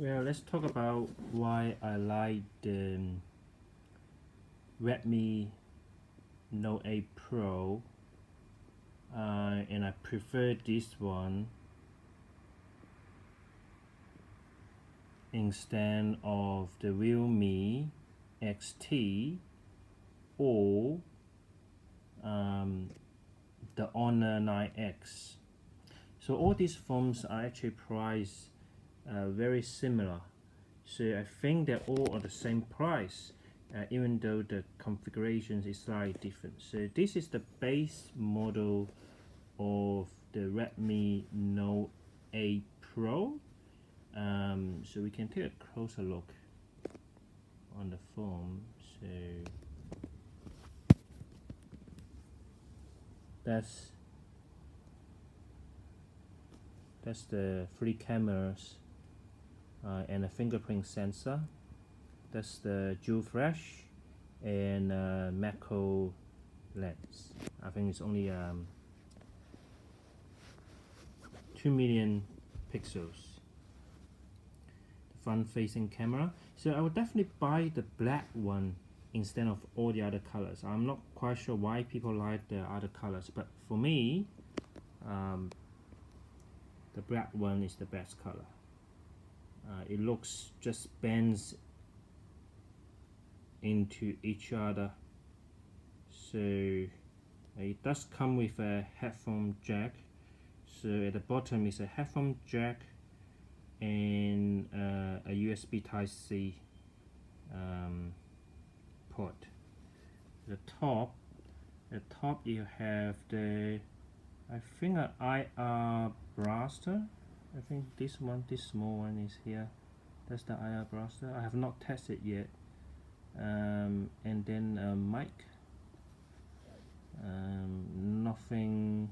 Well, let's talk about why I like the Redmi Note 8 Pro and I prefer this one instead of the Realme XT or the Honor 9X. So all these phones are actually priced very similar. So I think they're all at the same price, even though the configuration is slightly different. So this is the base model of the Redmi Note 8 Pro. So we can take a closer look on the phone. So that's the 3 cameras and a fingerprint sensor. That's the dual flash and macro lens. I think it's only 2 million pixels. The front-facing camera. So I would definitely buy the black one instead of all the other colors. I'm not quite sure why people like the other colors, but for me, the black one is the best color. It looks just bends into each other. So it does come with a headphone jack. So at the bottom is a headphone jack and a USB Type-C port. The top you have the, I think, an IR blaster. I think this small one is here. That's the IR blaster. I have not tested yet. And then a mic. Nothing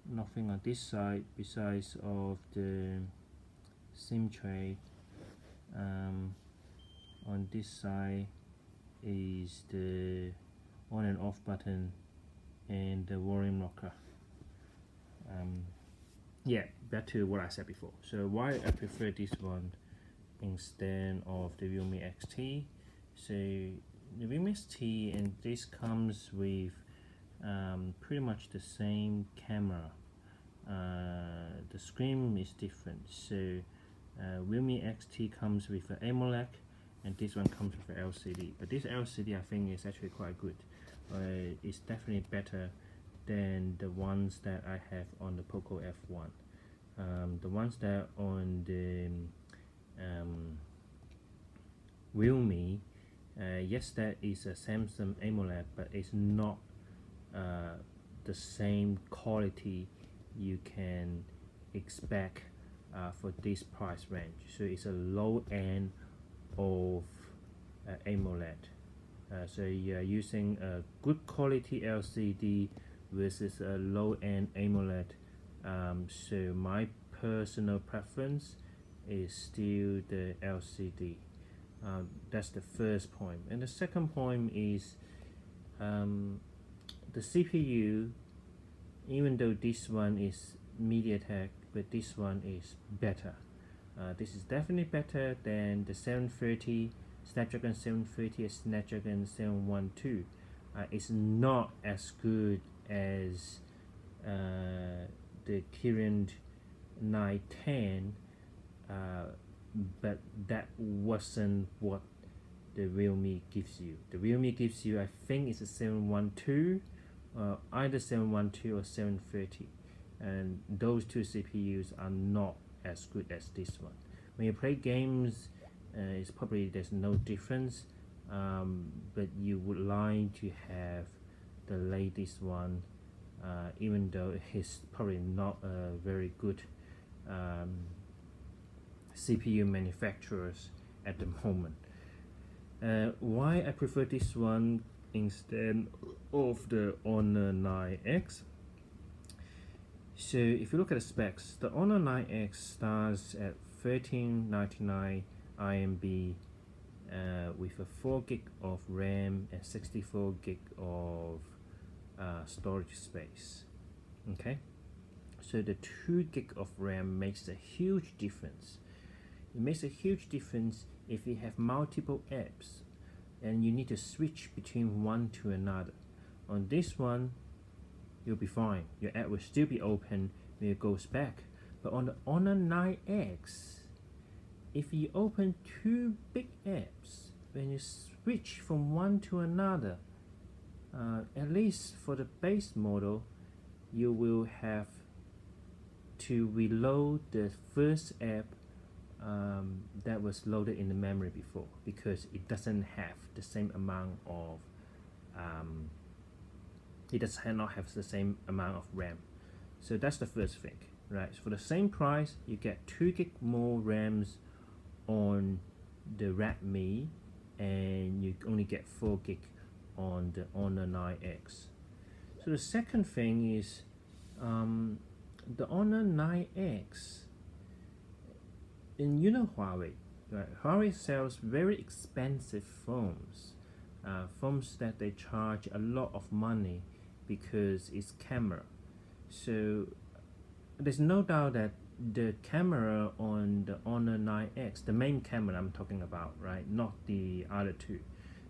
on this side besides of the SIM tray. On this side is the on and off button and the volume rocker. Yeah, back to what I said before. So why I prefer this one instead of the Realme XT. So the Realme XT, and this comes with pretty much the same camera. The screen is different. So Realme XT comes with an AMOLED and this one comes with an LCD. But this LCD I think is actually quite good. It's definitely better than the ones that I have on the Poco F1. The ones that on the Realme, yes, that is a Samsung AMOLED, but it's not the same quality you can expect for this price range. So it's a low end of AMOLED. So you're using a good quality LCD versus a low end AMOLED. So my personal preference is still the LCD. That's the first point. And the second point is the CPU. Even though this one is MediaTek, but this one is better. This is definitely better than the 730, Snapdragon 730 and Snapdragon 712. It's not as good as the current 910, but that wasn't what the Realme gives you. The Realme gives you, I think it's a 712, either 712 or 730, and those two CPUs are not as good as this one. When you play games, it's probably there's no difference, but you would like to have the latest one, even though it's probably not a very good CPU manufacturers at the moment. Why I prefer this one instead of the Honor 9X? So if you look at the specs, the Honor 9X starts at 1399 IMB with a 4 gig of RAM and 64 gig of storage space. Okay, so the 2 gig of RAM makes a huge difference. It makes a huge difference if you have multiple apps and you need to switch between one to another. On this one, you'll be fine. Your app will still be open when it goes back. But on the Honor 9X, if you open two big apps, when you switch from one to another, at least for the base model, you will have to reload the first app that was loaded in the memory before, because it doesn't have the same amount of it does not have the same amount of RAM. So that's the first thing, right? So for the same price, you get 2 gig more RAMs on the Redmi, and you only get 4 gig on the Honor 9X. So the second thing is the Honor 9X, and you know Huawei, right? Huawei sells very expensive phones, phones that they charge a lot of money because it's camera. So there's no doubt that the camera on the Honor 9X, the main camera I'm talking about, right, not the other two,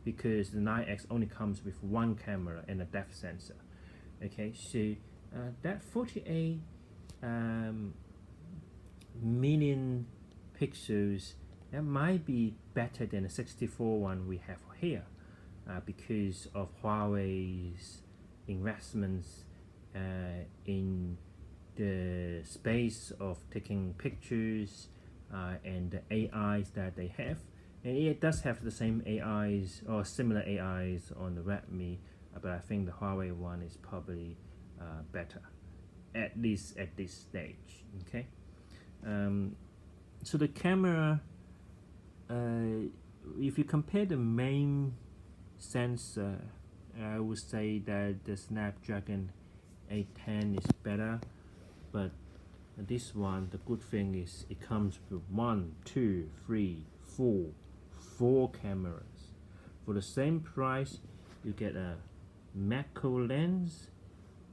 because the 9X only comes with one camera and a depth sensor. Okay, so that 48 million pixels, that might be better than the 64 one we have here, because of Huawei's investments in the space of taking pictures and the AIs that they have. And it does have the same AIs or similar AIs on the Redmi, but I think the Huawei one is probably better, at least at this stage. Okay, so the camera, if you compare the main sensor, I would say that the Snapdragon 810 is better, but this one, the good thing is it comes with 4 cameras. For the same price, you get a macro lens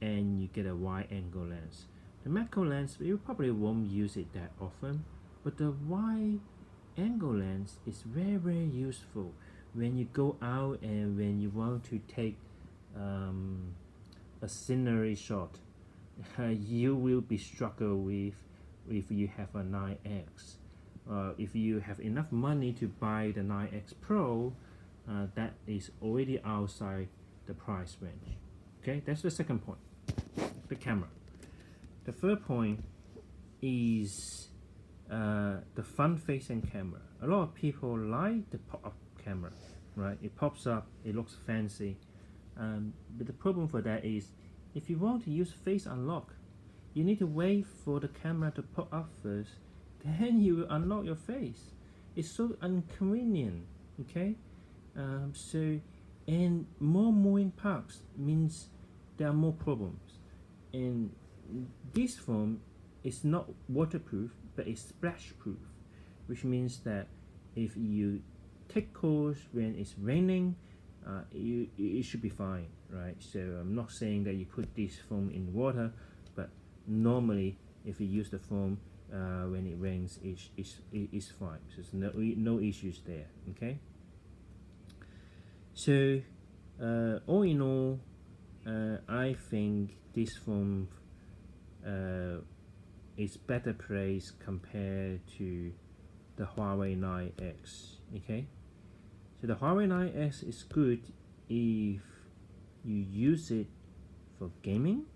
and you get a wide angle lens. The macro lens, you probably won't use it that often, but the wide angle lens is very, very useful when you go out and when you want to take a scenery shot. You will be struggle with if you have a 9X. If you have enough money to buy the 9X Pro, that is already outside the price range. Okay, that's the second point, the camera. The third point is the front-facing camera. A lot of people like the pop-up camera, right? It pops up, it looks fancy, but the problem for that is, if you want to use face unlock, you need to wait for the camera to pop up first, then you will unlock your face. It's so inconvenient. Okay, so, and more moving parts means there are more problems. And this phone is not waterproof, but it's splash proof, which means that if you take calls when it's raining, it should be fine, right? So I'm not saying that you put this phone in water, but normally if you use the phone when it rains, it's fine. So there's no issues there. Okay, so all in all, I think this phone is better priced compared to the Huawei 9X. Okay, so the Huawei 9X is good if you use it for gaming,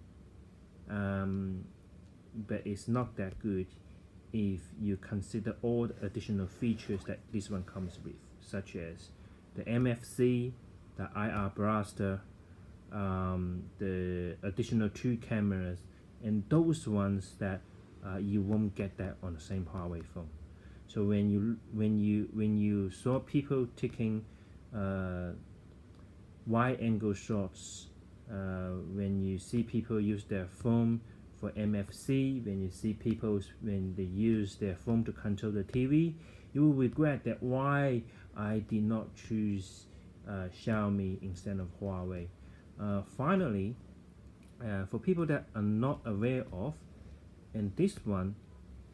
but it's not that good if you consider all the additional features that this one comes with, such as the MFC, the IR blaster, the additional 2 cameras, and those ones that you won't get that on the same Huawei phone. So when you saw people taking wide angle shots, when you see people use their phone for MFC, when you see people when they use their phone to control the TV, you will regret that why I did not choose Xiaomi instead of Huawei. Finally, for people that are not aware of, and this one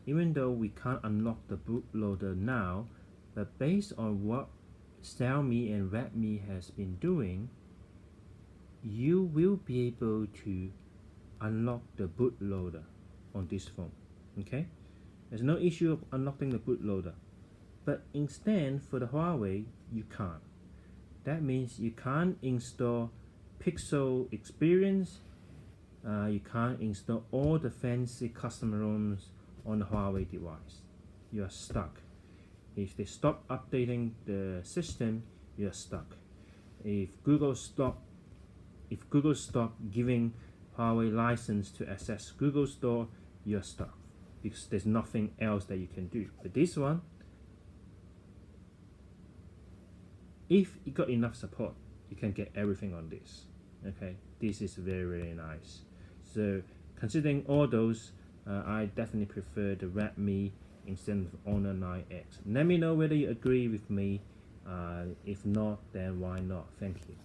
even though we can't unlock the bootloader now, but based on what Xiaomi and Redmi has been doing, you will be able to unlock the bootloader on this phone. Okay, there's no issue of unlocking the bootloader, but instead for the Huawei you can't. That means you can't install Pixel Experience, you can't install all the fancy custom ROMs on the Huawei device. You are stuck. If they stop updating the system, you are stuck. If Google stop giving Huawei license to access Google Store, you're stuck because there's nothing else that you can do. But this one, if you got enough support, you can get everything on this. Okay, this is very nice. So considering all those, I definitely prefer the Redmi instead of Honor 9X. Let me know whether you agree with me. If not, then why not? Thank you.